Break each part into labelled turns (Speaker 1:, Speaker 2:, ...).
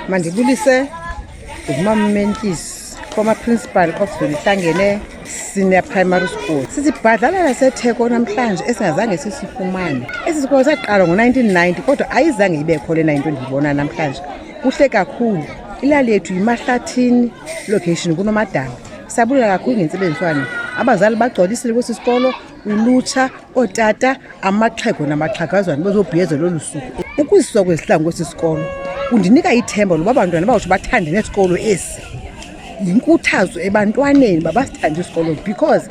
Speaker 1: Mandibulise ngumama Menkisi, former principal of Zolihlangene Senior Primary School. Sisibhadlala laseTheko namhlanje esingazange sisifumane. Esi sikolo saqala ngo-1990 kodwa ayizange ibekho lena into ndiyibona namhlanje. Kuhle kakhulu. Ilali yethu yiMahlathini location kuNomadanga. Siyabulela kakhulu ngentsebenziswano. Abazali bagcolisile kwesi sikolo, ulutsha, ootata, amaxhego namaxhagazwana bezobhiyoza lolu suku. Ukuziswa kwezihlangu kwesi sikolo kundinika ithemba loba abantwana bawuthi bathande nesikolo esi. Yinkuthazo ebantwaneni babasithanda isikolo because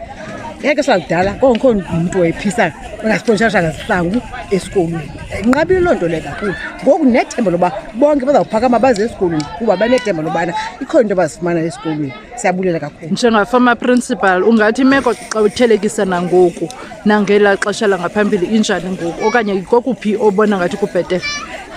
Speaker 1: ngeke kudala konke umuntu wayephisa engasponshashanga zihlangu esikolweni. Inqabile loo nto le kakhulu. Ngoku nethemba loba bonke bazawuphakama baze esikolweni kuba banethemba lobana ikhona into abazifumana esikolweni. Siyabulela kakhulu.
Speaker 2: Njengafama principal ungathi imeko xa uthelekisa nangoku nangela xesha langaphambili injani ngoku okanye kokuphi obona ngathi kubhetele?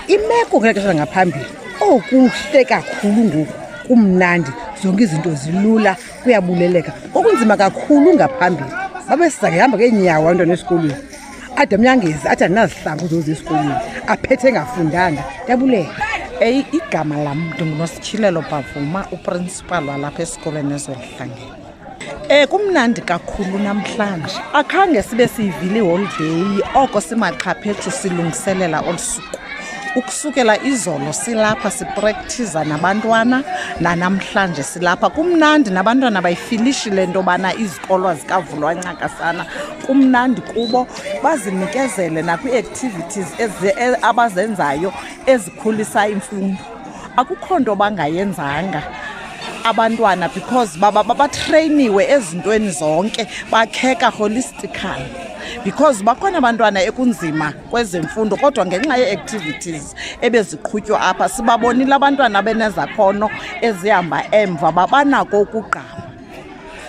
Speaker 1: Imeko ngela xesha langaphambili okuhle kakhulu ngoku, kumnandi, zonke izinto zilula, kuyabuleleka. Okunzima kakhulu ngaphambili babesizake hamba ngeenyawo abantwana esikolweni. Ade mnyangezi athi andinazihlangu zesikolweni aphethe engafundanga. Ndiyabulela.
Speaker 3: Igama lam ndinguNosityhilelo Bavuma, uprincipal walapha esikolweni eZolihlangene. Kumnandi kakhulu namhlanje. Akhange sibe siyivile iholideyi, oko simaqhaphethu silungiselela olu suku. Ukusukela izolo silapha sipractiza nabantwana, nanamhlanje silapha. Kumnandi nabantwana bayifilishile into yobana izikolo zikavulwa ncakasana. Kumnandi kubo, bazinikezele nakwi-activities abazenzayo ezikhulisa imfundo. Akukho nto bangayenzanga abantwana because batrayiniwe ezintweni zonke, bakheka holistically. Because bakhona abantwana ekunzima kwezemfundo kodwa ngenxa ye-activities ebeziqhutywa apha sibabonile abantwana benezakhono ezihamba emva babanako ukugqama.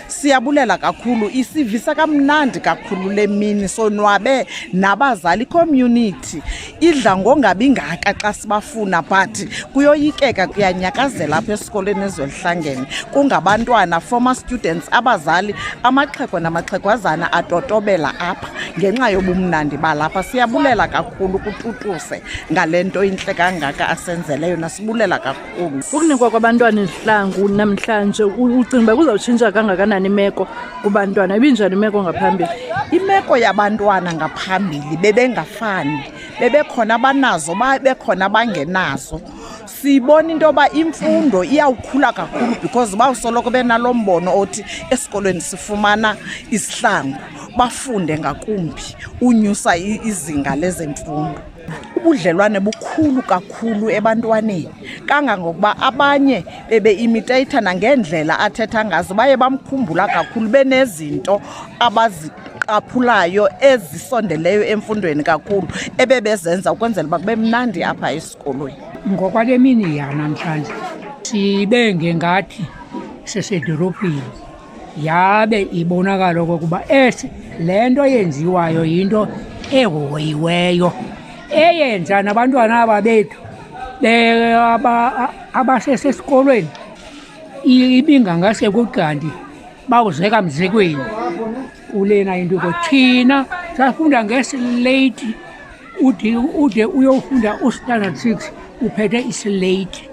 Speaker 3: Siyabulela kakhulu, isivisa kamnandi kakhulu le mini, sonwabe nabazali, community idla ngongabi ngaka xa sibafuna but kuyoyikeka kuyanyakazela apha esikoleni eZolihlangene. Kungabantwana, former students, abazali, amaxhego namaxhegwazana atotobela apha ngenxa yobumnandi balapha. Siyabulela kakhulu kututuse ngale nto intle kangaka asenzeleyo, nasibulela kakhulu.
Speaker 2: Ukunikwa kwabantwana izihlangu namhlanje ucinga uba kuzawutshintsha kangakanani imeko kubantwana? Ibinjani imeko ngaphambili?
Speaker 3: Imeko yabantwana ngaphambili bebengafani, bebekhona abanazo, bebekhona abangenazo. Sibona into yoba imfundo iyawukhula kakhulu because bawusoloko benalo mbono othi esikolweni sifumana isihlangu, bafunde ngakumbi, unyusa izinga lezemfundo. Ubudlelwane bukhulu kakhulu ebantwaneni kangangokuba abanye bebe-imitate nangendlela athetha ngazo, baye bamkhumbula kakhulu, benezinto abaziqaphulayo ezisondeleyo emfundweni kakhulu ebebezenza ukwenzela uba kube mnandi apha esikolweni.
Speaker 4: Ngokwale mini yanamhlanje sibe ngengathi sesedolophini, yabe ibonakala okokuba le nto yenziwayo yinto ehoyiweyo eyenza nabantwana aba bethu abasesesikolweni ibingangase kukanti bawuzeka mzekweni kulena into ko thina safunda ngesilate ude uyofunda u-standard 6 uphethe isilate.